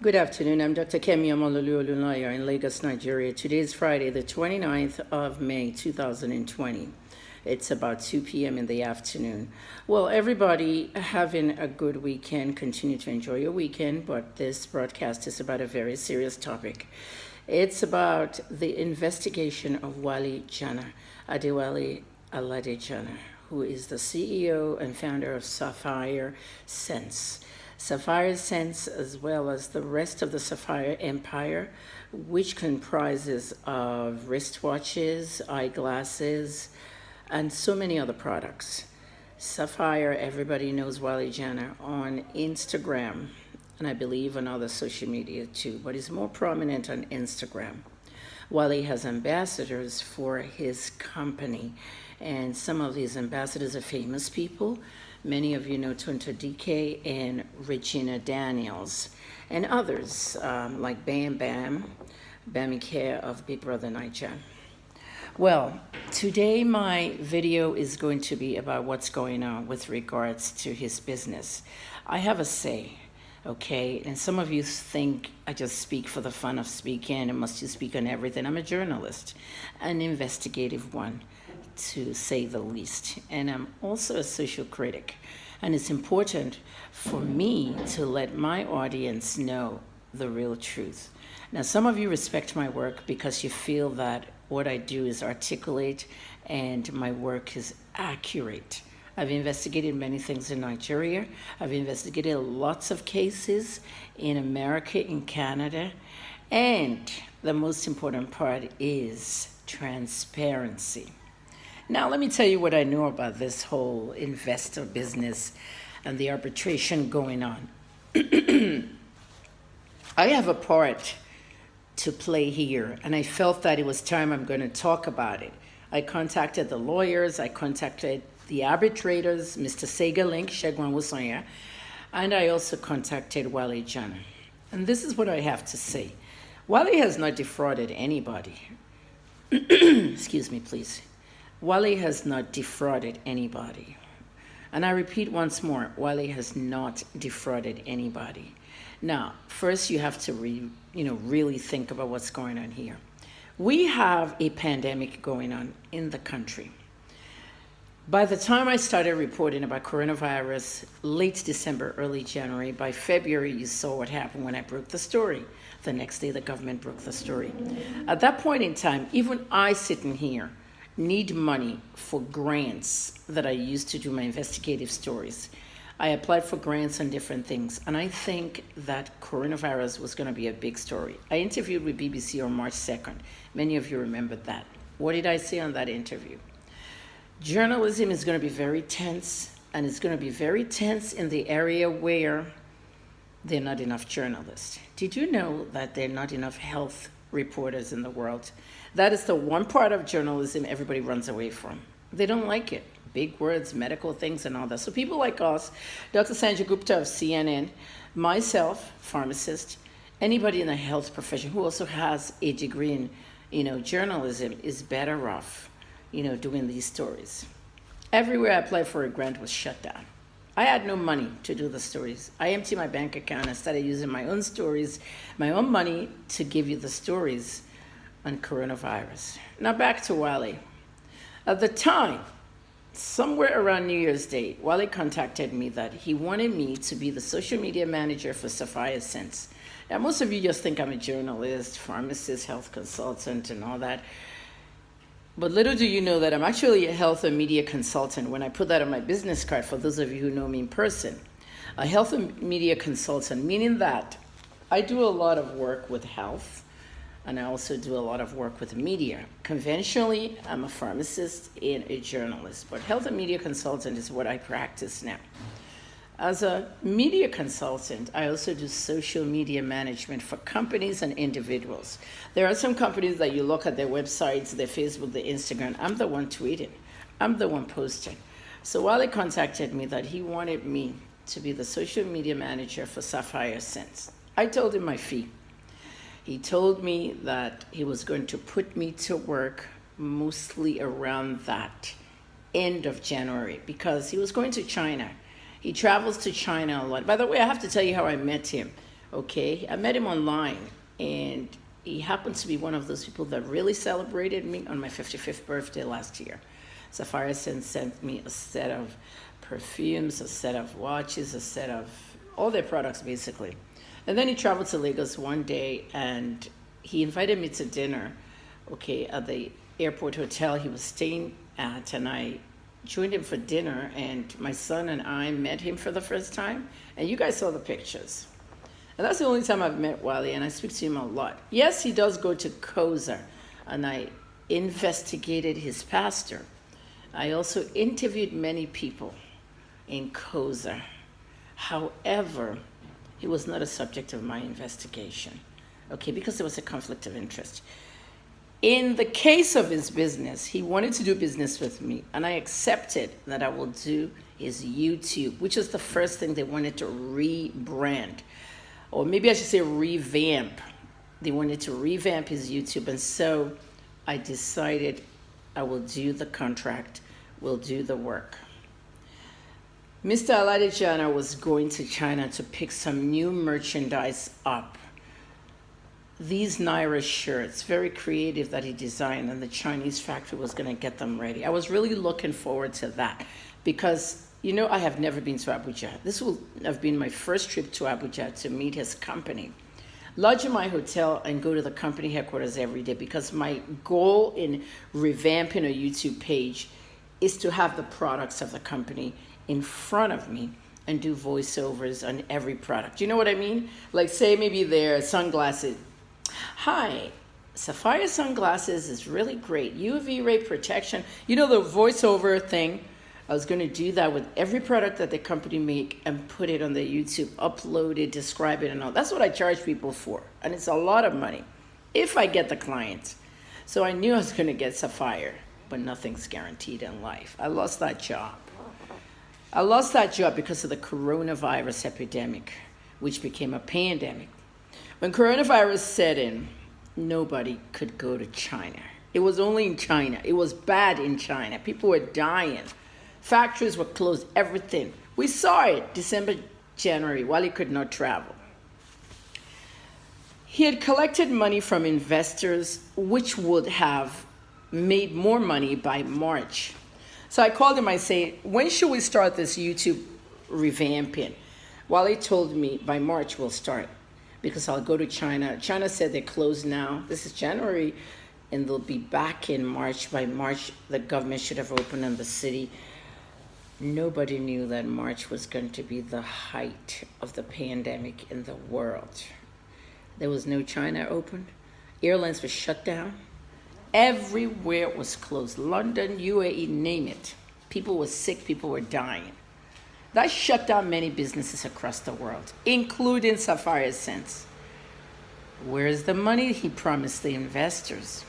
Good afternoon. I'm Dr. Kemi Olunloyo in Lagos, Nigeria. Today is Friday, the 29th of May, 2020. It's about 2 p.m. in the afternoon. Well, everybody having a good weekend. Continue to enjoy your weekend, but this broadcast is about a very serious topic. It's about the investigation of Wale Jana Jana, who is the CEO and founder of Sapphire Sense. Sapphire Sense, as well as the rest of the Sapphire empire, which comprises of wristwatches, eyeglasses, and so many other products. Sapphire, everybody knows Wale Jana on Instagram, and I believe on other social media too, but he's more prominent on Instagram. Wale has ambassadors for his company, and some of these ambassadors are famous people. Many of you know Tonto DK and Regina Daniels, and others like Bammy Care of Big Brother Niger. Well, today my video is going to be about what's going on with regards to his business. I have a say, okay? And some of you think I just speak for the fun of speaking and must you speak on everything. I'm a journalist, an investigative one, to say the least. And I'm also a social critic. And it's important for me to let my audience know the real truth. Now, some of you respect my work because you feel that what I do is articulate and my work is accurate. I've investigated many things in Nigeria. I've investigated lots of cases in America, in Canada. And the most important part is transparency. Now, let me tell you what I know about this whole investor business and the arbitration going on. I have a part to play here, and I felt that it was time I'm going to talk about it. I contacted the lawyers, I contacted the arbitrators, Mr. Sega Link, Shegwan Wusanya, and I also contacted Wale Jana. And this is what I have to say. Wale has not defrauded anybody. Excuse me, please. Wale has not defrauded anybody. And I repeat once more, Wale has not defrauded anybody. Now, first you have to really think about what's going on here. We have a pandemic going on in the country. By the time I started reporting about coronavirus, late December, early January, by February, you saw what happened when I broke the story. The next day, the government broke the story. At that point in time, even I sitting here need money for grants that I use to do my investigative stories. I applied for grants on different things, and I think that coronavirus was going to be a big story. I interviewed with BBC on March 2nd. Many of you remembered that. What did I say on that interview? Journalism is going to be very tense, and it's going to be very tense in the area where there are not enough journalists. Did you know that there are not enough health reporters in the world? That is the one part of journalism everybody runs away from. They don't like it. Big words, medical things, and all that. So people like us, Dr. Sanjay Gupta of CNN, myself, pharmacist, anybody in the health profession who also has a degree in, journalism is better off, doing these stories. Everywhere I applied for a grant was shut down. I had no money to do the stories. I emptied my bank account and started using my own stories, my own money to give you the stories on coronavirus. Now back to Wale. At the time, somewhere around New Year's Day, Wale contacted me that he wanted me to be the social media manager for Sapphire Sense. Now, most of you just think I'm a journalist, pharmacist, health consultant, and all that. But little do you know that I'm actually a health and media consultant. When I put that on my business card, for those of you who know me in person, a health and media consultant, meaning that I do a lot of work with health, and I also do a lot of work with media. Conventionally, I'm a pharmacist and a journalist, but health and media consultant is what I practice now. As a media consultant, I also do social media management for companies and individuals. There are some companies that you look at their websites, their Facebook, their Instagram. I'm the one tweeting. I'm the one posting. So Wale contacted me that he wanted me to be the social media manager for Sapphire Sense. I told him my fee. He told me that he was going to put me to work mostly around that end of January because he was going to China. He travels to China a lot. By the way, I have to tell you how I met him. Okay, I met him online, and he happens to be one of those people that really celebrated me on my 55th birthday last year. Sapphire sent me a set of perfumes, a set of watches, a set of all their products basically. And then he traveled to Lagos one day and he invited me to dinner, okay, at the airport hotel he was staying at, and I joined him for dinner, and my son and I met him for the first time, and you guys saw the pictures. And that's the only time I've met Wale, and I speak to him a lot. Yes, he does go to Koza, and I investigated his pastor. I also interviewed many people in Koza. However, he was not a subject of my investigation, okay, because there was a conflict of interest. In the case of his business, he wanted to do business with me, and I accepted that I will do his YouTube, which is the first thing they wanted to rebrand, or maybe I should say revamp. They wanted to revamp his YouTube, and so I decided I will do the contract, will do the work. Mr. Wale Jana was going to China to pick some new merchandise up. These Naira shirts, very creative that he designed, and the Chinese factory was going to get them ready. I was really looking forward to that because, you know, I have never been to Abuja. This will have been my first trip to Abuja to meet his company. Lodge in my hotel and go to the company headquarters every day because my goal in revamping a YouTube page is to have the products of the company in front of me and do voiceovers on every product. You know what I mean? Like, say maybe their sunglasses. Hi, Sapphire sunglasses is really great. UV ray protection. You know the voiceover thing? I was going to do that with every product that the company make and put it on the YouTube, upload it, describe it, and all. That's what I charge people for. And it's a lot of money if I get the clients. So I knew I was going to get Sapphire, but nothing's guaranteed in life. I lost that job. I lost that job because of the coronavirus epidemic, which became a pandemic. When coronavirus set in, nobody could go to China. It was only in China. It was bad in China. People were dying. Factories were closed, everything. We saw it December, January, while he could not travel. He had collected money from investors, which would have made more money by March. So I called him, I said, when should we start this YouTube revamping? Wale told me by March we'll start because I'll go to China. China said they're closed now. This is January, and they'll be back in March. By March, the government should have opened in the city. Nobody knew that March was going to be the height of the pandemic in the world. There was no China open. Airlines were shut down. Everywhere was closed. London, UAE, name it. People were sick, people were dying. That shut down many businesses across the world, including Sapphire Sense. Where's the money he promised the investors?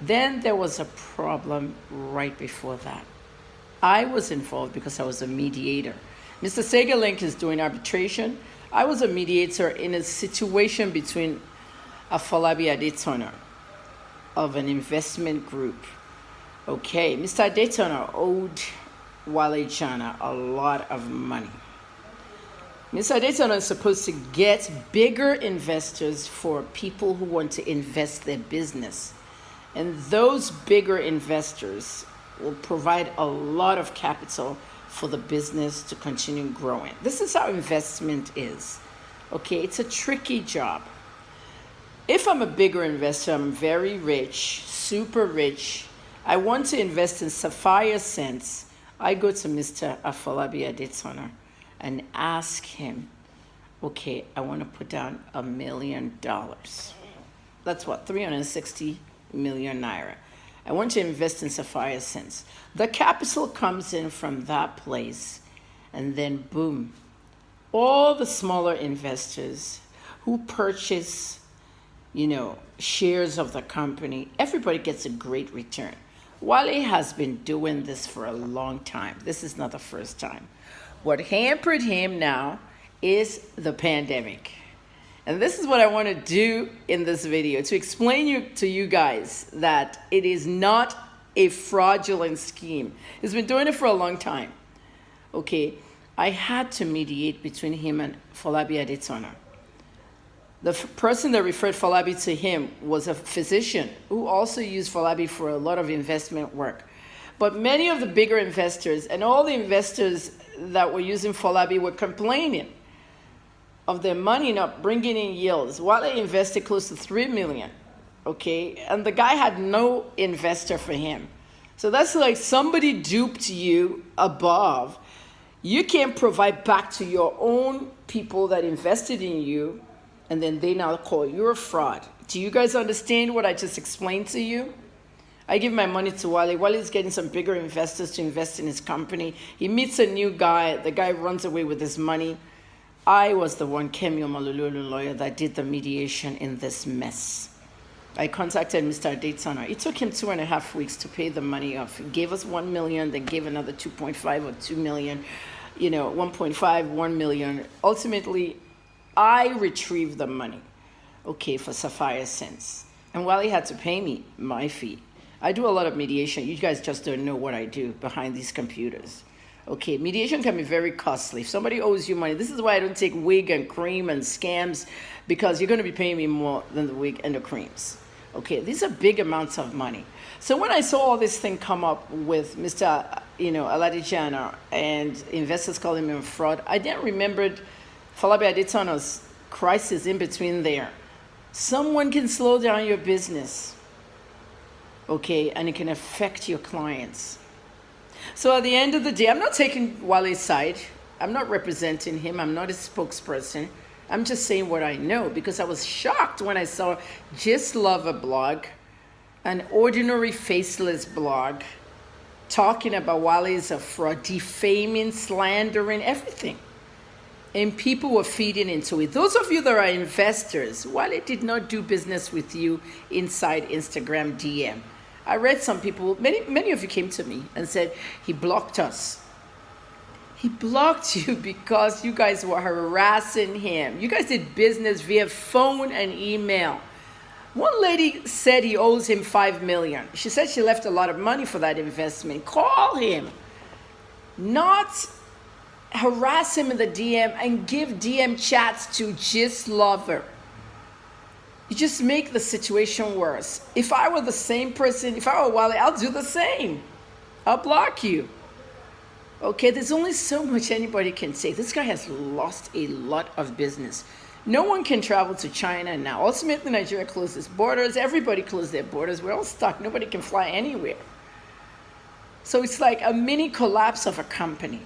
Then there was a problem right before that. I was involved because I was a mediator. Mr. Segalink is doing arbitration. I was a mediator in a situation between Afolabi Adetona of an investment group. Okay, Mr. Adetona owed Wale Jana a lot of money. Mr. Adetona is supposed to get bigger investors for people who want to invest their business. And those bigger investors will provide a lot of capital for the business to continue growing. This is how investment is. Okay, it's a tricky job. If I'm a bigger investor, I'm very rich, super rich. I want to invest in Sapphire Sense. I go to Mr. Afolabi Adetona and ask him, okay, I want to put down $1 million. That's what, 360 million naira. I want to invest in Sapphire Sense. The capital comes in from that place, and then boom, all the smaller investors who purchase, shares of the company, everybody gets a great return. Wale has been doing this for a long time. This is not the first time. What hampered him now is the pandemic. And this is what I want to do in this video, to explain to you guys that it is not a fraudulent scheme. He's been doing it for a long time. Okay, I had to mediate between him and Folabi Adetona. The person that referred Falabi to him was a physician who also used Falabi for a lot of investment work. But many of the bigger investors and all the investors that were using Falabi were complaining of their money not bringing in yields. Wale invested close to $3 million, okay? And the guy had no investor for him. So that's like somebody duped you above. You can't provide back to your own people that invested in you, and then they now call you a fraud. Do you guys understand what I just explained to you? I give my money to Wale. Wale's getting some bigger investors to invest in his company. He meets a new guy. The guy runs away with his money. I was the one, Kemi Olunloyo, that did the mediation in this mess. I contacted Mr. Advert. It took him 2.5 weeks to pay the money off. He gave us $1 million, then gave another 2.5 or 2 million, 1.5, 1 million. Ultimately, I retrieved the money, okay, for Sapphire Sense. And Wale had to pay me my fee. I do a lot of mediation. You guys just don't know what I do behind these computers. Okay, mediation can be very costly. If somebody owes you money, this is why I don't take wig and cream and scams, because you're going to be paying me more than the wig and the creams. Okay, these are big amounts of money. So when I saw all this thing come up with Mr. Wale Jana and investors calling him a fraud, I then remembered Falabi Adesina's crisis in between there. Someone can slow down your business, okay, and it can affect your clients. So at the end of the day, I'm not taking Wale's side. I'm not representing him. I'm not a spokesperson. I'm just saying what I know, because I was shocked when I saw Just Love a blog, an ordinary faceless blog, talking about Wale is a fraud, defaming, slandering, everything. And people were feeding into it. Those of you that are investors, Wale did not do business with you inside Instagram DM. I read some people, many of you came to me and said, he blocked us. He blocked you because you guys were harassing him. You guys did business via phone and email. One lady said he owes him $5 million. She said she left a lot of money for that investment. Call him. Not harass him in the DM and give DM chats to Just Lover. You just make the situation worse. If I were the same person, if I were Wale, I'll do the same. I'll block you. Okay, there's only so much anybody can say. This guy has lost a lot of business. No one can travel to China now. Ultimately, Nigeria closed its borders. Everybody closed their borders. We're all stuck. Nobody can fly anywhere. So it's like a mini collapse of a company.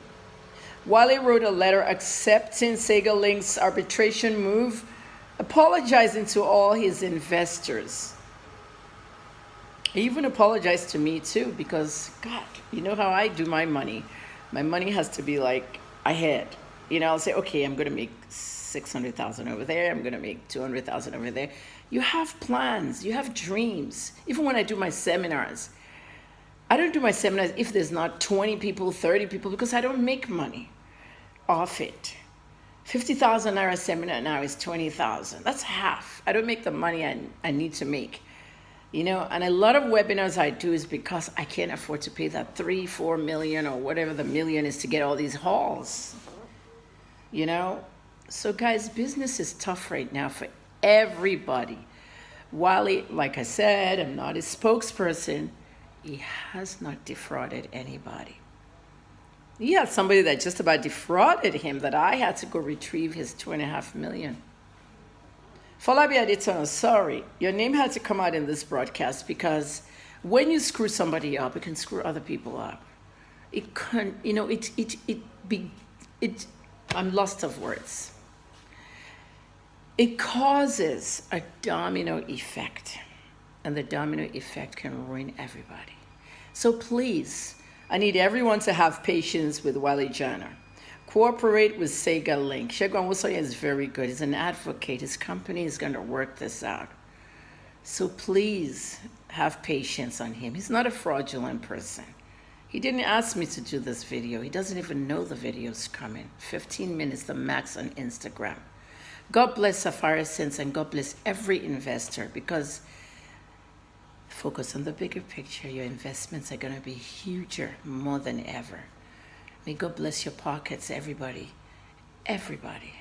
Wale wrote a letter accepting Sega Link's arbitration move, apologizing to all his investors. He even apologized to me too, because God, you know how I do my money. My money has to be like ahead. I'll say, okay, I'm going to make 600,000 over there. I'm going to make 200,000 over there. You have plans. You have dreams. Even when I do my seminars, I don't do my seminars if there's not 20 people, 30 people, because I don't make money off it. 50,000 naira seminar now is 20,000. That's half. I don't make the money I need to make. And a lot of webinars I do is because I can't afford to pay that 3-4 million or whatever the million is to get all these halls. So guys, business is tough right now for everybody. Wale, like I said, I'm not a spokesperson. He has not defrauded anybody. He had somebody that just about defrauded him that I had to go retrieve his 2.5 million. Falabi Adesina, sorry, your name had to come out in this broadcast because when you screw somebody up, it can screw other people up. It can, I'm lost of words. It causes a domino effect, and the domino effect can ruin everybody. So please, I need everyone to have patience with Wale Jana. Cooperate with Sega Link. Shegun Wosoya is very good. He's an advocate. His company is going to work this out. So please have patience on him. He's not a fraudulent person. He didn't ask me to do this video. He doesn't even know the video's coming. 15 minutes, the max on Instagram. God bless Sapphire Sense and God bless every investor, because focus on the bigger picture. Your investments are going to be huger, more than ever. May God bless your pockets, everybody. Everybody.